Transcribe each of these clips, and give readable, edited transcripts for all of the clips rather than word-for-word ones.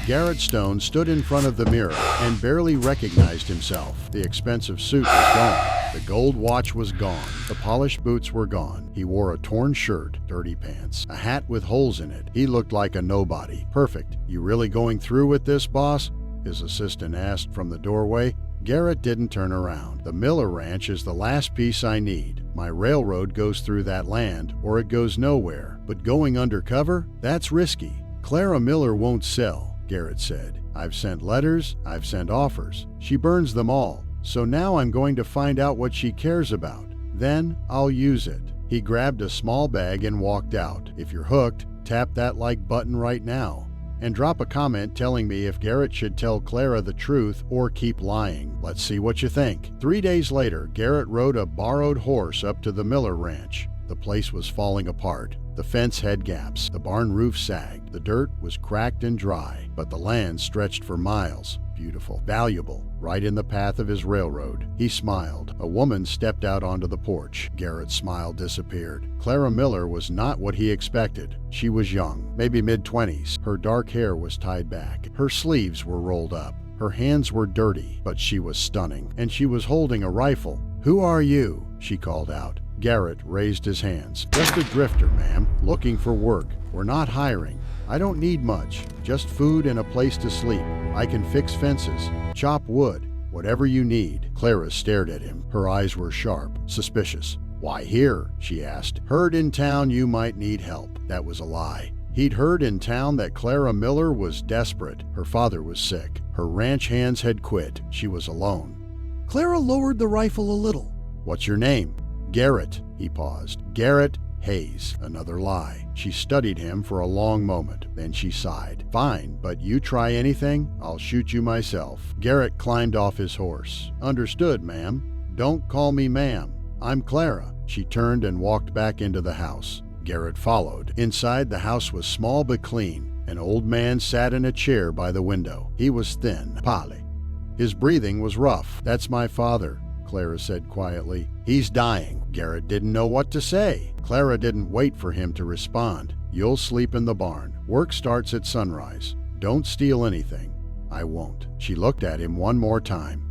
Garrett Stone stood in front of the mirror and barely recognized himself. The expensive suit was gone. The gold watch was gone. The polished boots were gone. He wore a torn shirt, dirty pants, a hat with holes in it. He looked like a nobody. Perfect. You really going through with this, boss? His assistant asked from the doorway. Garrett didn't turn around. The Miller Ranch is the last piece I need. My railroad goes through that land, or it goes nowhere. But going undercover? That's risky. Clara Miller won't sell, Garrett said. I've sent letters, I've sent offers. She burns them all. So now I'm going to find out what she cares about. Then I'll use it. He grabbed a small bag and walked out. If you're hooked, tap that like button right now. And drop a comment telling me if Garrett should tell Clara the truth or keep lying. Let's see what you think. 3 days later, Garrett rode a borrowed horse up to the Miller Ranch. The place was falling apart. The fence had gaps. The barn roof sagged. The dirt was cracked and dry, but the land stretched for miles. Beautiful, valuable, right in the path of his railroad. He smiled. A woman stepped out onto the porch. Garrett's smile disappeared. Clara Miller was not what he expected. She was young, maybe mid-20s. Her dark hair was tied back. Her sleeves were rolled up. Her hands were dirty, but she was stunning, and she was holding a rifle. "Who are you?" she called out. Garrett raised his hands. "Just a drifter, ma'am, looking for work. We're not hiring. I don't need much, just food and a place to sleep. I can fix fences, chop wood, whatever you need." Clara stared at him. Her eyes were sharp, suspicious. "Why here?" she asked. "Heard in town you might need help." That was a lie. He'd heard in town that Clara Miller was desperate. Her father was sick. Her ranch hands had quit. She was alone. Clara lowered the rifle a little. "What's your name?" "Garrett." He paused. "Garrett Hayes." Another lie. She studied him for a long moment. Then she sighed. "Fine, but you try anything, I'll shoot you myself." Garrett climbed off his horse. "Understood, ma'am." "Don't call me ma'am. I'm Clara." She turned and walked back into the house. Garrett followed. Inside, the house was small but clean. An old man sat in a chair by the window. He was thin, pale. His breathing was rough. "That's my father," Clara said quietly. "He's dying." Garrett didn't know what to say. Clara didn't wait for him to respond. "You'll sleep in the barn. Work starts at sunrise. Don't steal anything." "I won't." She looked at him one more time.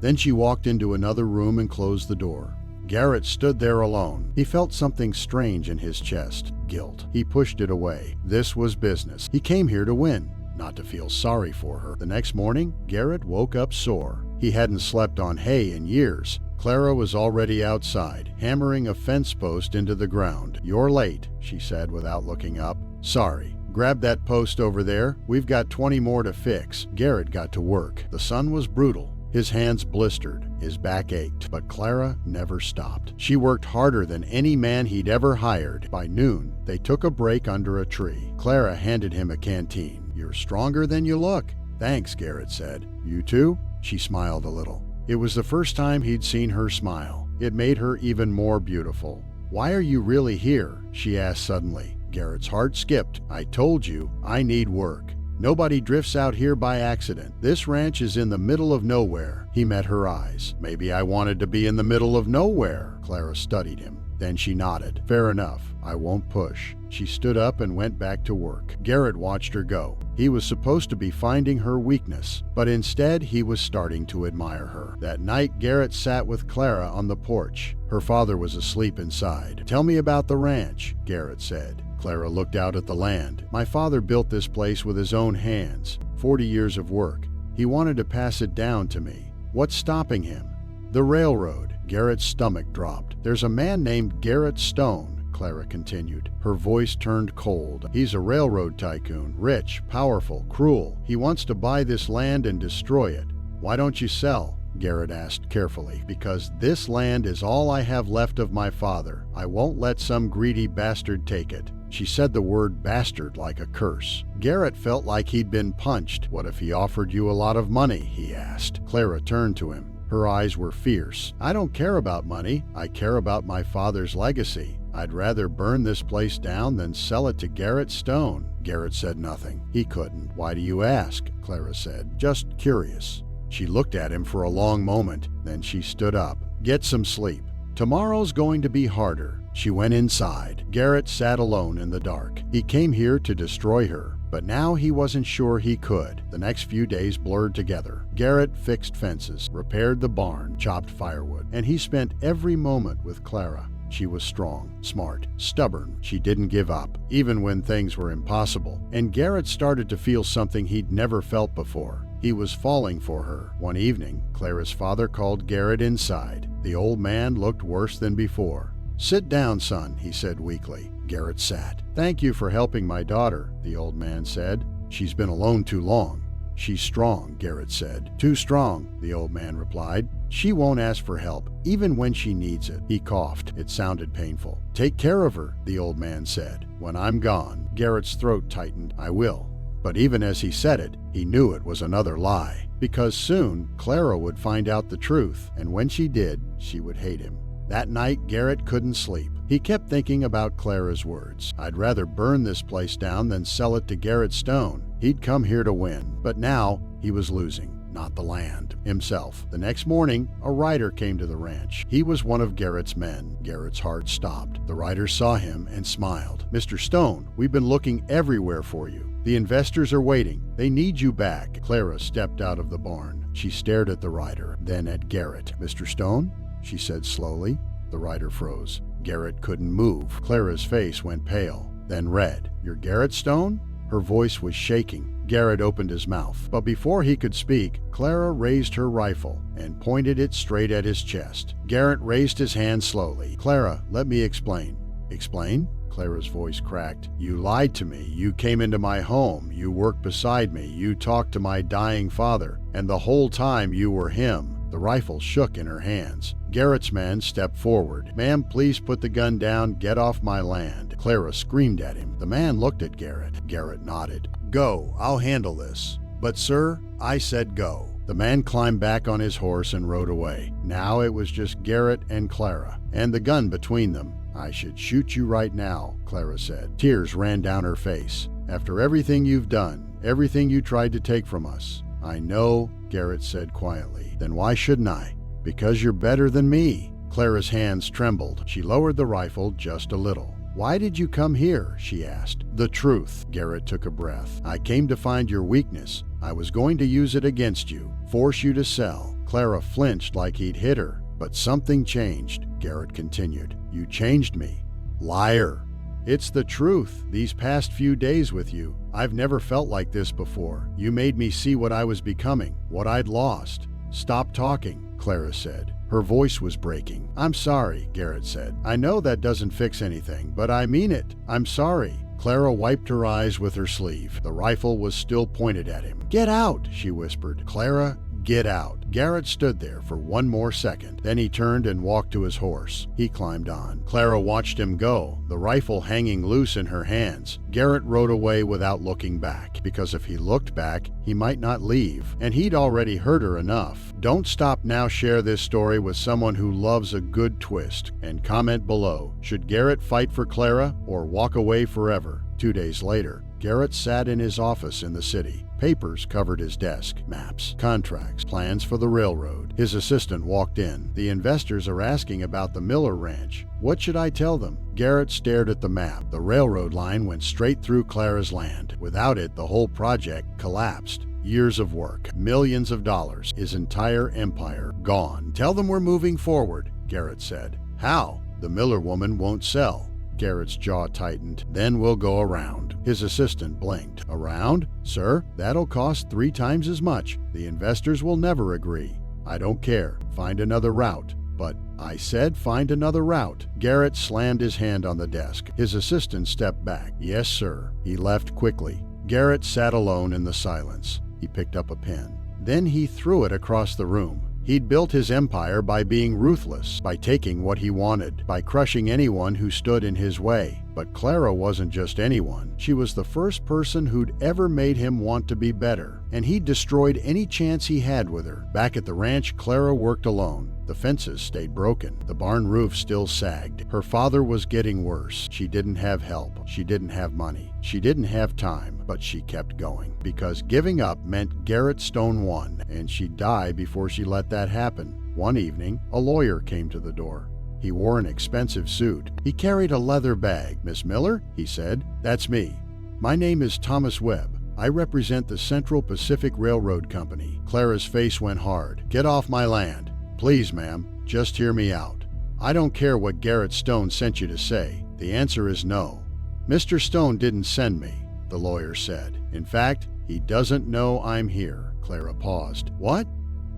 Then she walked into another room and closed the door. Garrett stood there alone. He felt something strange in his chest. Guilt. He pushed it away. This was business. He came here to win, not to feel sorry for her. The next morning, Garrett woke up sore. He hadn't slept on hay in years. Clara was already outside, hammering a fence post into the ground. "You're late," she said without looking up. "Sorry. Grab that post over there. We've got 20 more to fix." Garrett got to work. The sun was brutal. His hands blistered. His back ached. But Clara never stopped. She worked harder than any man he'd ever hired. By noon, they took a break under a tree. Clara handed him a canteen. "You're stronger than you look." "Thanks," Garrett said. "You too?" She smiled a little. It was the first time he'd seen her smile. It made her even more beautiful. "Why are you really here?" she asked suddenly. Garrett's heart skipped. "I told you, I need work. Nobody drifts out here by accident. This ranch is in the middle of nowhere." He met her eyes. "Maybe I wanted to be in the middle of nowhere." Clara studied him. Then she nodded. "Fair enough. I won't push." She stood up and went back to work. Garrett watched her go. He was supposed to be finding her weakness, but instead he was starting to admire her. That night, Garrett sat with Clara on the porch. Her father was asleep inside. "Tell me about the ranch," Garrett said. Clara looked out at the land. "My father built this place with his own hands. 40 years of work. He wanted to pass it down to me. What's stopping him?" "The railroad." Garrett's stomach dropped. "There's a man named Garrett Stone," Clara continued. Her voice turned cold. "He's a railroad tycoon, rich, powerful, cruel. He wants to buy this land and destroy it." "Why don't you sell?" Garrett asked carefully. "Because this land is all I have left of my father. I won't let some greedy bastard take it." She said the word bastard like a curse. Garrett felt like he'd been punched. "What if he offered you a lot of money?" he asked. Clara turned to him. Her eyes were fierce. "I don't care about money. I care about my father's legacy. I'd rather burn this place down than sell it to Garrett Stone." Garrett said nothing. He couldn't. "Why do you ask?" Clara said. "Just curious." She looked at him for a long moment. Then she stood up. "Get some sleep. Tomorrow's going to be harder." She went inside. Garrett sat alone in the dark. He came here to destroy her. but now he wasn't sure he could. The next few days blurred together. Garrett fixed fences, repaired the barn, chopped firewood, and he spent every moment with Clara. She was strong, smart, stubborn. She didn't give up, even when things were impossible. And Garrett started to feel something he'd never felt before. He was falling for her. One evening, Clara's father called Garrett inside. The old man looked worse than before. "Sit down, son," he said weakly. Garrett sat. "Thank you for helping my daughter," the old man said. "She's been alone too long." "She's strong," Garrett said. "Too strong," the old man replied. "She won't ask for help, even when she needs it." He coughed. It sounded painful. "Take care of her," the old man said. "When I'm gone." Garrett's throat tightened. "I will." But even as he said it, he knew it was another lie. Because soon, Clara would find out the truth, and when she did, she would hate him. That night, Garrett couldn't sleep. He kept thinking about Clara's words. "I'd rather burn this place down than sell it to Garrett Stone." He'd come here to win, but now he was losing. Not the land, himself. The next morning, a rider came to the ranch. He was one of Garrett's men. Garrett's heart stopped. The rider saw him and smiled. "Mr. Stone, we've been looking everywhere for you. The investors are waiting. They need you back." Clara stepped out of the barn. She stared at the rider, then at Garrett. "Mr. Stone?" she said slowly. The rider froze. Garrett couldn't move. Clara's face went pale, then red. "You're Garrett Stone?" Her voice was shaking. Garrett opened his mouth, but before he could speak, Clara raised her rifle and pointed it straight at his chest. Garrett raised his hand slowly. "Clara, let me explain." "Explain?" Clara's voice cracked. "You lied to me. You came into my home. You worked beside me. You talked to my dying father. And the whole time you were him." The rifle shook in her hands. Garrett's man stepped forward. "Ma'am, please put the gun down. Get off my land." Clara screamed at him. The man looked at Garrett. Garrett nodded. "Go. I'll handle this." "But sir, I said go." The man climbed back on his horse and rode away. Now it was just Garrett and Clara, and the gun between them. "I should shoot you right now," Clara said. Tears ran down her face. "After everything you've done, everything you tried to take from us." "I know," Garrett said quietly. "Then why shouldn't I?" "Because you're better than me." Clara's hands trembled. She lowered the rifle just a little. "Why did you come here?" she asked. "The truth." Garrett took a breath. "I came to find your weakness. I was going to use it against you, force you to sell." Clara flinched like he'd hit her. "But something changed," Garrett continued. "You changed me." "Liar." "It's the truth. These past few days with you, I've never felt like this before. You made me see what I was becoming, what I'd lost." "Stop talking," Clara said. Her voice was breaking. "I'm sorry," Garrett said. "I know that doesn't fix anything, but I mean it. I'm sorry." Clara wiped her eyes with her sleeve. The rifle was still pointed at him. "Get out," she whispered. "Clara, get out." Garrett stood there for one more second. Then he turned and walked to his horse. He climbed on. Clara watched him go, the rifle hanging loose in her hands. Garrett rode away without looking back, because if he looked back, he might not leave, and he'd already hurt her enough. Don't stop now. Share this story with someone who loves a good twist, and comment below. Should Garrett fight for Clara or walk away forever? 2 days later, Garrett sat in his office in the city. Papers covered his desk, maps, contracts, plans for the railroad. His assistant walked in. "The investors are asking about the Miller Ranch. What should I tell them?" Garrett stared at the map. The railroad line went straight through Clara's land. Without it, the whole project collapsed. Years of work, millions of dollars, his entire empire gone. "Tell them we're moving forward," Garrett said. "How?" "The Miller woman won't sell." Garrett's jaw tightened. "Then we'll go around." His assistant blinked. "Around? Sir, that'll cost 3 times as much. The investors will never agree." "I don't care. Find another route." "But I said find another route." Garrett slammed his hand on the desk. His assistant stepped back. "Yes, sir." He left quickly. Garrett sat alone in the silence. He picked up a pen. Then he threw it across the room. He'd built his empire by being ruthless, by taking what he wanted, by crushing anyone who stood in his way. But Clara wasn't just anyone. She was the first person who'd ever made him want to be better, and he'd destroyed any chance he had with her. Back at the ranch, Clara worked alone. The fences stayed broken. The barn roof still sagged. Her father was getting worse. She didn't have help. She didn't have money. She didn't have time, but she kept going. Because giving up meant Garrett Stone won, and she'd die before she let that happen. One evening, a lawyer came to the door. He wore an expensive suit. He carried a leather bag. "Miss Miller?" he said. "That's me." My name is Thomas Webb. I represent the Central Pacific Railroad Company. Clara's face went hard. Get off my land. Please, ma'am, just hear me out. I don't care what Garrett Stone sent you to say. The answer is no. Mr. Stone didn't send me, the lawyer said. In fact, he doesn't know I'm here. Clara paused. What?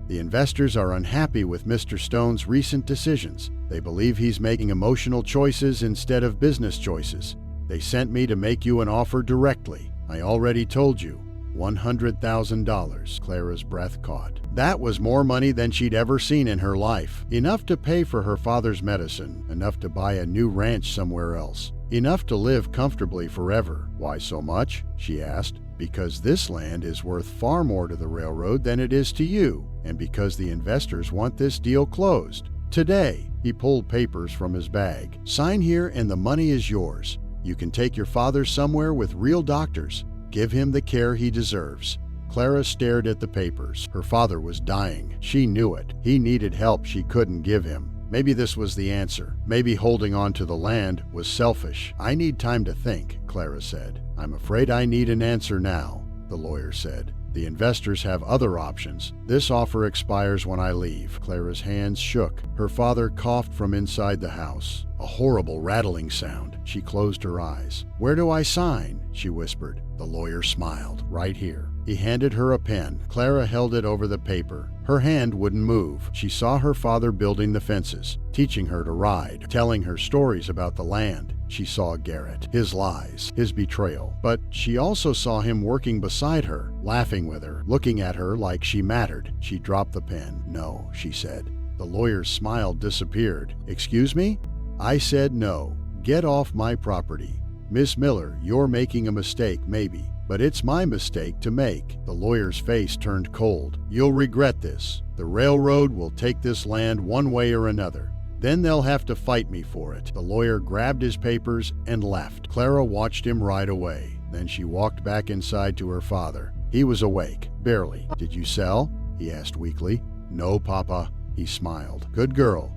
The investors are unhappy with Mr. Stone's recent decisions. They believe he's making emotional choices instead of business choices. They sent me to make you an offer directly. I already told you. $100,000. Clara's breath caught. That was more money than she'd ever seen in her life. Enough to pay for her father's medicine, enough to buy a new ranch somewhere else, enough to live comfortably forever. Why so much? She asked. Because this land is worth far more to the railroad than it is to you, and because the investors want this deal closed. Today, he pulled papers from his bag. Sign here and the money is yours. You can take your father somewhere with real doctors. Give him the care he deserves. Clara stared at the papers. Her father was dying. She knew it. He needed help she couldn't give him. Maybe this was the answer. Maybe holding on to the land was selfish. I need time to think, Clara said. I'm afraid I need an answer now, the lawyer said. The investors have other options. This offer expires when I leave. Clara's hands shook. Her father coughed from inside the house. A horrible rattling sound. She closed her eyes. Where do I sign? She whispered. The lawyer smiled. Right here. He handed her a pen. Clara held it over the paper. Her hand wouldn't move. She saw her father building the fences, teaching her to ride, telling her stories about the land. She saw Garrett, his lies, his betrayal. But she also saw him working beside her, laughing with her, looking at her like she mattered. She dropped the pen. No, she said. The lawyer's smile disappeared. Excuse me? I said no. Get off my property. Miss Miller, you're making a mistake, maybe. But it's my mistake to make. The lawyer's face turned cold. You'll regret this. The railroad will take this land one way or another. Then they'll have to fight me for it. The lawyer grabbed his papers and left. Clara watched him ride away. Then she walked back inside to her father. He was awake, barely. Did you sell? He asked weakly. No, Papa. He smiled. Good girl.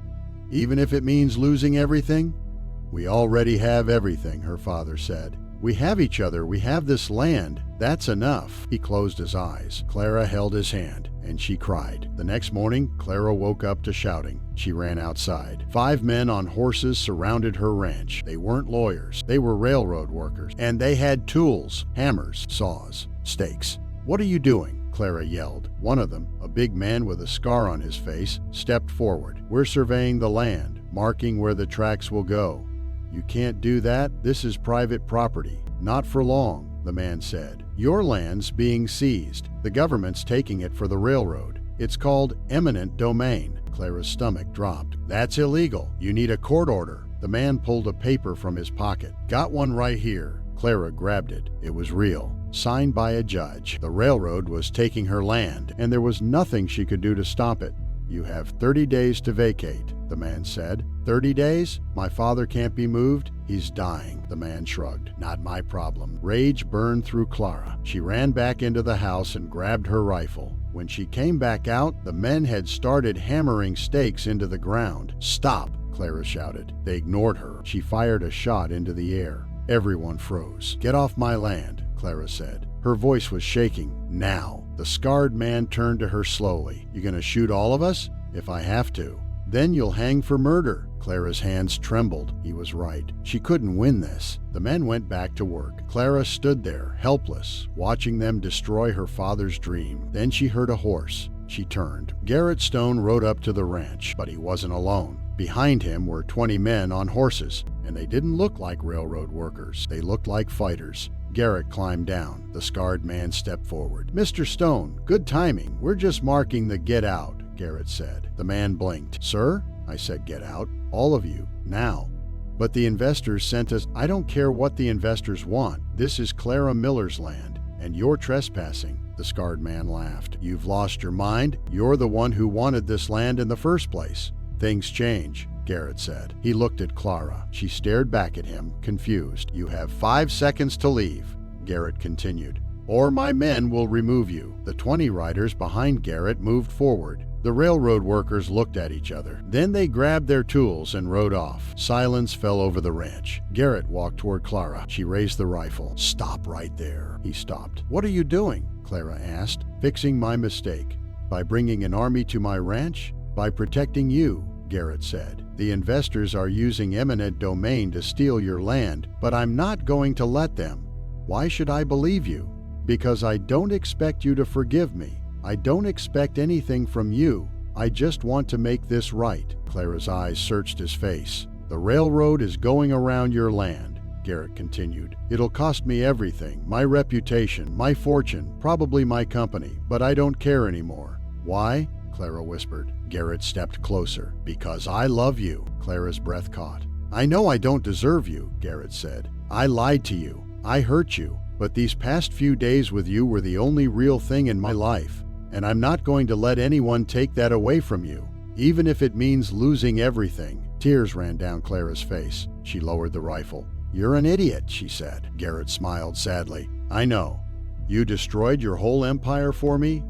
Even if it means losing everything? We already have everything, her father said. We have each other, we have this land. That's enough. He closed his eyes. Clara held his hand, and she cried. The next morning, Clara woke up to shouting. She ran outside. 5 men on horses surrounded her ranch. They weren't lawyers. They were railroad workers. And they had tools, hammers, saws, stakes. What are you doing? Clara yelled. One of them, a big man with a scar on his face, stepped forward. We're surveying the land, marking where the tracks will go. You can't do that. This is private property. Not for long, the man said. Your land's being seized. The government's taking it for the railroad. It's called eminent domain. Clara's stomach dropped. That's illegal. You need a court order. The man pulled a paper from his pocket. Got one right here. Clara grabbed it. It was real. Signed by a judge. The railroad was taking her land, and there was nothing she could do to stop it. You have 30 days to vacate, the man said. 30 days? My father can't be moved? He's dying, the man shrugged. Not my problem. Rage burned through Clara. She ran back into the house and grabbed her rifle. When she came back out, the men had started hammering stakes into the ground. Stop, Clara shouted. They ignored her. She fired a shot into the air. Everyone froze. Get off my land, Clara said. Her voice was shaking. Now. The scarred man turned to her slowly. You gonna shoot all of us? If I have to. Then you'll hang for murder. Clara's hands trembled. He was right. She couldn't win this. The men went back to work. Clara stood there, helpless, watching them destroy her father's dream. Then she heard a horse. She turned. Garrett Stone rode up to the ranch, but he wasn't alone. Behind him were 20 men on horses, and they didn't look like railroad workers. They looked like fighters. Garrett climbed down. The scarred man stepped forward. Mr. Stone, good timing. We're just marking the get out, Garrett said. The man blinked. Sir? I said get out. All of you. Now. But the investors sent us. I don't care what the investors want. This is Clara Miller's land, and you're trespassing. The scarred man laughed. You've lost your mind? You're the one who wanted this land in the first place. Things change, Garrett said. He looked at Clara. She stared back at him, confused. You have 5 seconds to leave, Garrett continued. or my men will remove you." The 20 riders behind Garrett moved forward. The railroad workers looked at each other. Then they grabbed their tools and rode off. Silence fell over the ranch. Garrett walked toward Clara. She raised the rifle. "Stop right there." He stopped. "What are you doing?" Clara asked. "Fixing my mistake. By bringing an army to my ranch? By protecting you," Garrett said. "The investors are using eminent domain to steal your land, but I'm not going to let them." "Why should I believe you?" "Because I don't expect you to forgive me. I don't expect anything from you. I just want to make this right." Clara's eyes searched his face. "The railroad is going around your land," Garrett continued. "It'll cost me everything, my reputation, my fortune, probably my company, but I don't care anymore." "Why?" Clara whispered. Garrett stepped closer. "Because I love you." Clara's breath caught. "I know I don't deserve you," Garrett said. "I lied to you. I hurt you. But these past few days with you were the only real thing in my life. And I'm not going to let anyone take that away from you, even if it means losing everything." Tears ran down Clara's face. She lowered the rifle. "You're an idiot," she said. Garrett smiled sadly. "I know. You destroyed your whole empire for me?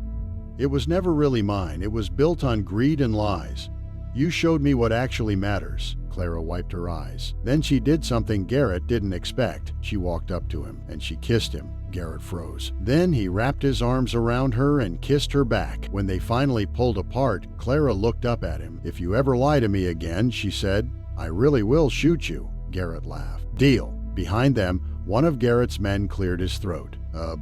It was never really mine. It was built on greed and lies. You showed me what actually matters." Clara wiped her eyes. Then she did something Garrett didn't expect. She walked up to him, and she kissed him. Garrett froze. Then he wrapped his arms around her and kissed her back. When they finally pulled apart, Clara looked up at him. "If you ever lie to me again," she said, "I really will shoot you." Garrett laughed. "Deal." Behind them, one of Garrett's men cleared his throat.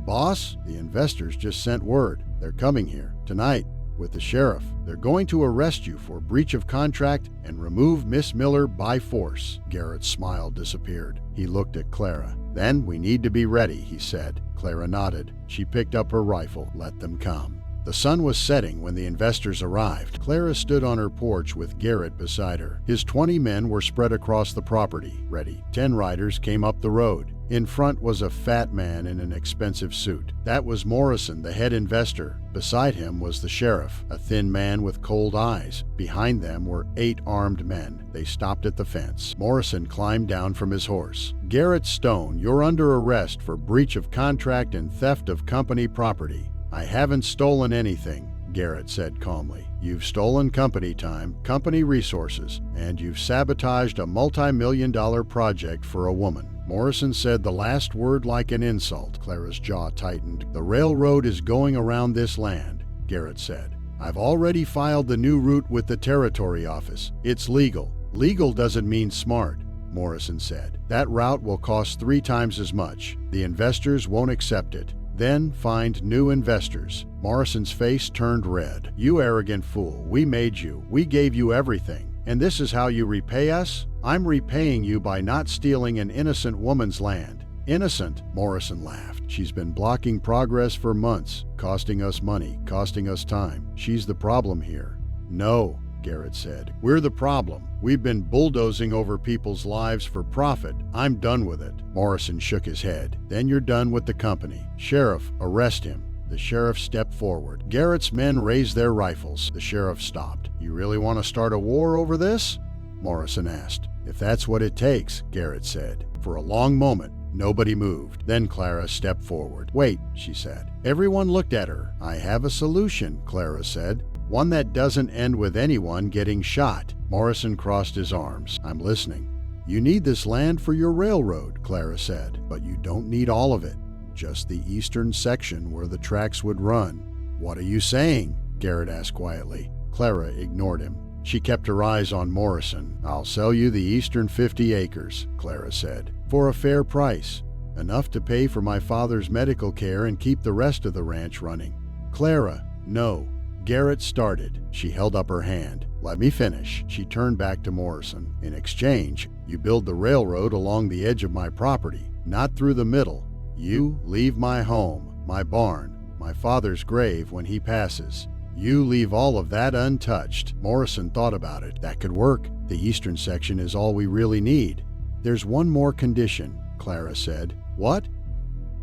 Boss, the investors just sent word. They're coming here tonight with the sheriff. They're going to arrest you for breach of contract and remove Miss Miller by force." Garrett's smile disappeared. He looked at Clara. "Then we need to be ready," he said. Clara nodded. She picked up her rifle. "Let them come." The sun was setting when the investors arrived. Clara stood on her porch with Garrett beside her. His 20 men were spread across the property, ready. 10 riders came up the road. In front was a fat man in an expensive suit. That was Morrison, the head investor. Beside him was the sheriff, a thin man with cold eyes. Behind them were 8 armed men. They stopped at the fence. Morrison climbed down from his horse. "Garrett Stone, you're under arrest for breach of contract and theft of company property." "I haven't stolen anything," Garrett said calmly. "You've stolen company time, company resources, and you've sabotaged a multi-million-dollar project for a woman." Morrison said the last word like an insult. Clara's jaw tightened. "The railroad is going around this land," Garrett said. "I've already filed the new route with the territory office. It's legal." "Legal doesn't mean smart," Morrison said. "That route will cost 3 times as much. The investors won't accept it. Then find new investors." Morrison's face turned red. "You arrogant fool, we made you. We gave you everything. And this is how you repay us? I'm repaying you by not stealing an innocent woman's land." "Innocent?" Morrison laughed. "She's been blocking progress for months, costing us money, costing us time. She's the problem here." "No," Garrett said. "We're the problem. We've been bulldozing over people's lives for profit. I'm done with it." Morrison shook his head. "Then you're done with the company. Sheriff, arrest him." The sheriff stepped forward. Garrett's men raised their rifles. The sheriff stopped. "You really want to start a war over this?" Morrison asked. "If that's what it takes," Garrett said. For a long moment, nobody moved. Then Clara stepped forward. "Wait," she said. Everyone looked at her. "I have a solution," Clara said. "One that doesn't end with anyone getting shot." Morrison crossed his arms. "I'm listening." "You need this land for your railroad," Clara said. "But you don't need all of it. Just the eastern section where the tracks would run." "What are you saying?" Garrett asked quietly. Clara ignored him. She kept her eyes on Morrison. "I'll sell you the eastern 50 acres, Clara said, "for a fair price. Enough to pay for my father's medical care and keep the rest of the ranch running." "Clara, no." Garrett started. She held up her hand. "Let me finish." She turned back to Morrison. "In exchange, you build the railroad along the edge of my property, not through the middle. You leave my home, my barn, my father's grave when he passes. You leave all of that untouched." Morrison thought about it. "That could work. The eastern section is all we really need." "There's one more condition," Clara said. "What?"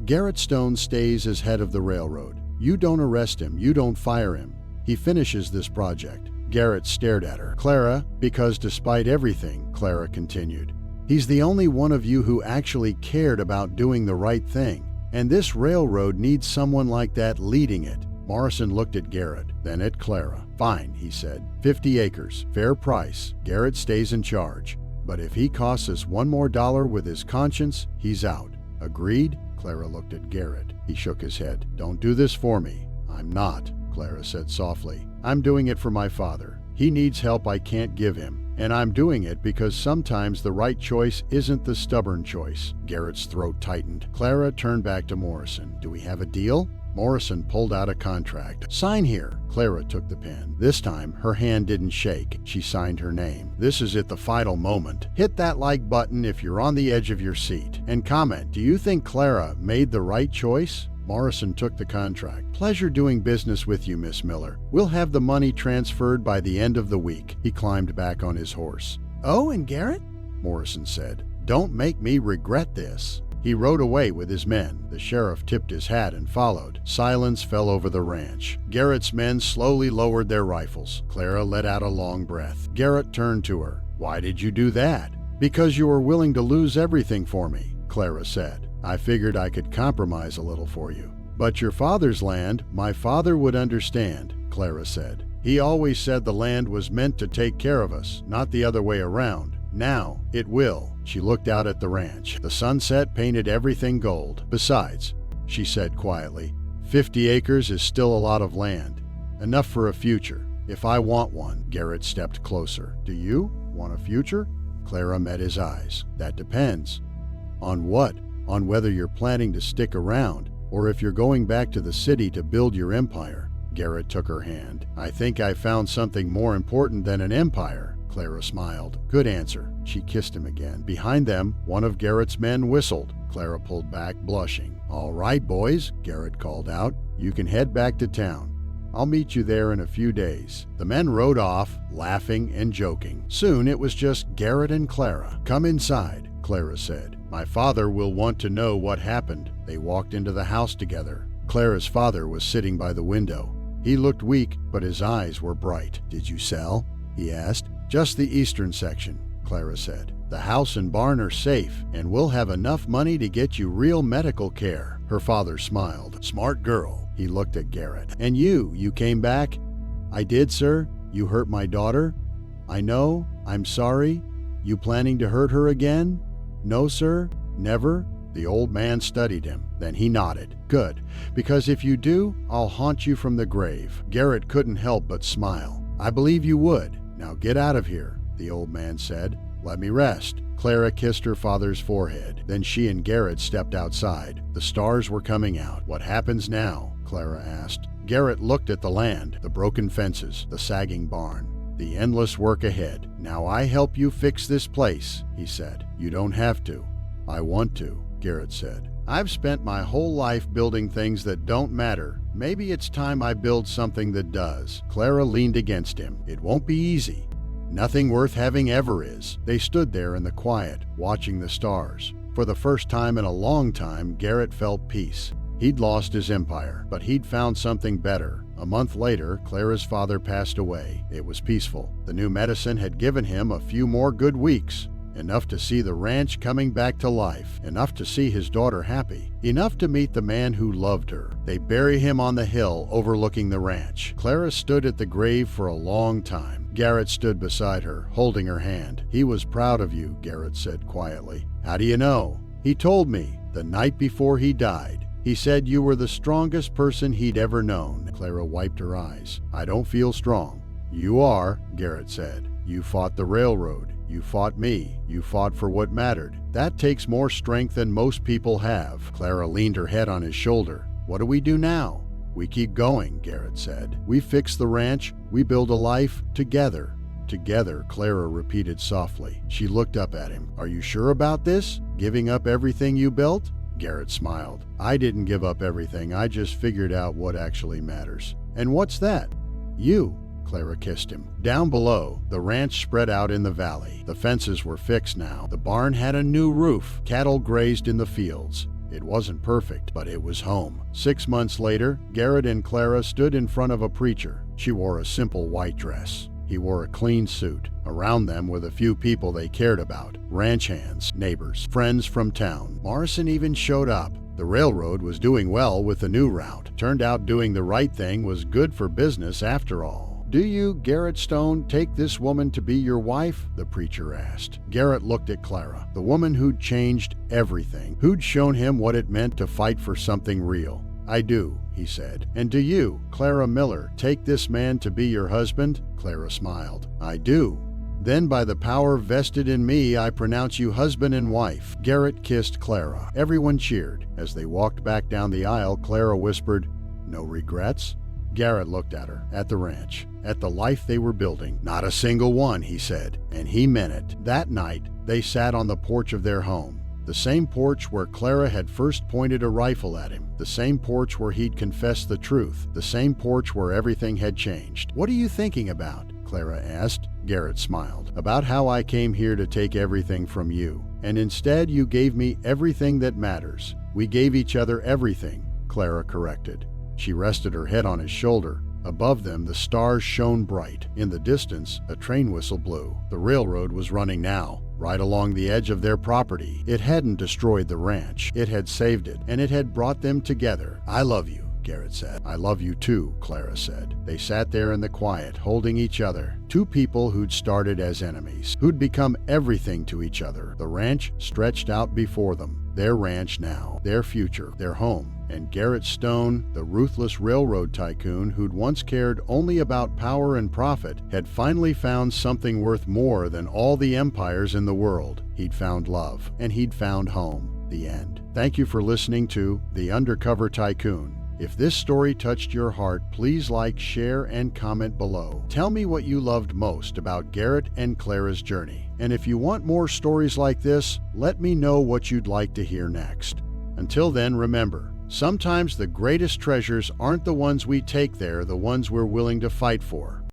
"Garrett Stone stays as head of the railroad. You don't arrest him. You don't fire him. He finishes this project." Garrett stared at her. "Clara, because despite everything," Clara continued, "he's the only one of you who actually cared about doing the right thing. And this railroad needs someone like that leading it. Morrison looked at Garrett, then at Clara. Fine, he said. 50 acres, fair price. Garrett stays in charge. But if he costs us $1 more with his conscience, he's out. Agreed? Clara looked at Garrett. He shook his head. Don't do this for me. I'm not, Clara said softly. I'm doing it for my father. He needs help I can't give him. And I'm doing it because sometimes the right choice isn't the stubborn choice. Garrett's throat tightened. Clara turned back to Morrison. Do we have a deal? Morrison pulled out a contract. Sign here. Clara took the pen. This time, her hand didn't shake. She signed her name. This is at the final moment. Hit that like button if you're on the edge of your seat. And comment, do you think Clara made the right choice? Morrison took the contract. Pleasure doing business with you, Miss Miller. We'll have the money transferred by the end of the week. He climbed back on his horse. Oh, and Garrett? Morrison said. Don't make me regret this. He rode away with his men. The sheriff tipped his hat and followed. Silence fell over the ranch. Garrett's men slowly lowered their rifles. Clara let out a long breath. Garrett turned to her. Why did you do that? Because you were willing to lose everything for me, Clara said. I figured I could compromise a little for you. But your father's land, my father would understand, Clara said. He always said the land was meant to take care of us, not the other way around. Now, it will. She looked out at the ranch. The sunset painted everything gold. Besides, she said quietly, 50 acres is still a lot of land. Enough for a future. If I want one. Garrett stepped closer. Do you want a future? Clara met his eyes. That depends. On what? On whether you're planning to stick around, or if you're going back to the city to build your empire. Garrett took her hand. I think I found something more important than an empire. Clara smiled. Good answer. She kissed him again. Behind them, one of Garrett's men whistled. Clara pulled back, blushing. All right, boys, Garrett called out. You can head back to town. I'll meet you there in a few days. The men rode off, laughing and joking. Soon it was just Garrett and Clara. Come inside, Clara said. My father will want to know what happened. They walked into the house together. Clara's father was sitting by the window. He looked weak, but his eyes were bright. Did you sell? He asked. Just the eastern section, Clara said. The house and barn are safe, and we'll have enough money to get you real medical care. Her father smiled. Smart girl. He looked at Garrett. And you came back? I did, sir. You hurt my daughter? I know. I'm sorry. You planning to hurt her again? No, sir. Never. The old man studied him. Then he nodded. Good, because if you do, I'll haunt you from the grave. Garrett couldn't help but smile. I believe you would. Now get out of here, the old man said. Let me rest. Clara kissed her father's forehead. Then she and Garrett stepped outside. The stars were coming out. What happens now? Clara asked. Garrett looked at the land, the broken fences, the sagging barn, the endless work ahead. Now I help you fix this place, he said. You don't have to. I want to, Garrett said. I've spent my whole life building things that don't matter. Maybe it's time I build something that does. Clara leaned against him. It won't be easy. Nothing worth having ever is. They stood there in the quiet, watching the stars. For the first time in a long time, Garrett felt peace. He'd lost his empire, but he'd found something better. A month later, Clara's father passed away. It was peaceful. The new medicine had given him a few more good weeks. Enough to see the ranch coming back to life, enough to see his daughter happy, enough to meet the man who loved her. They bury him on the hill overlooking the ranch. Clara stood at the grave for a long time. Garrett stood beside her, holding her hand. He was proud of you, Garrett said quietly. How do you know? He told me the night before he died. He said you were the strongest person he'd ever known. Clara wiped her eyes. I don't feel strong. You are, Garrett said. You fought the railroad. You fought me. You fought for what mattered. That takes more strength than most people have. Clara leaned her head on his shoulder. What do we do now? We keep going, Garrett said. We fix the ranch. We build a life together. Together, Clara repeated softly. She looked up at him. Are you sure about this? Giving up everything you built? Garrett smiled. I didn't give up everything. I just figured out what actually matters. And what's that? You. Clara kissed him. Down below, the ranch spread out in the valley. The fences were fixed now. The barn had a new roof. Cattle grazed in the fields. It wasn't perfect, but it was home. 6 months later, Garrett and Clara stood in front of a preacher. She wore a simple white dress. He wore a clean suit. Around them were the few people they cared about. Ranch hands, neighbors, friends from town. Morrison even showed up. The railroad was doing well with the new route. Turned out doing the right thing was good for business after all. "Do you, Garrett Stone, take this woman to be your wife?" the preacher asked. Garrett looked at Clara, the woman who'd changed everything, who'd shown him what it meant to fight for something real. "I do," he said. "And do you, Clara Miller, take this man to be your husband?" Clara smiled. "I do." "Then by the power vested in me, I pronounce you husband and wife." Garrett kissed Clara. Everyone cheered. As they walked back down the aisle, Clara whispered, "No regrets?" Garrett looked at her, at the ranch, at the life they were building. "Not a single one," he said, and he meant it. That night, they sat on the porch of their home. The same porch where Clara had first pointed a rifle at him. The same porch where he'd confessed the truth. The same porch where everything had changed. "What are you thinking about?" Clara asked. Garrett smiled. "About how I came here to take everything from you. And instead you gave me everything that matters." "We gave each other everything," Clara corrected. She rested her head on his shoulder. Above them, the stars shone bright. In the distance, a train whistle blew. The railroad was running now, right along the edge of their property. It hadn't destroyed the ranch. It had saved it, and it had brought them together. "I love you," Garrett said. "I love you too," Clara said. They sat there in the quiet, holding each other. Two people who'd started as enemies, who'd become everything to each other. The ranch stretched out before them. Their ranch now, their future, their home. And Garrett Stone, the ruthless railroad tycoon who'd once cared only about power and profit, had finally found something worth more than all the empires in the world. He'd found love, and he'd found home. The end. Thank you for listening to The Undercover Tycoon. If this story touched your heart, please like, share, and comment below. Tell me what you loved most about Garrett and Clara's journey. And if you want more stories like this, let me know what you'd like to hear next. Until then, remember, sometimes the greatest treasures aren't the ones we take there, the ones we're willing to fight for.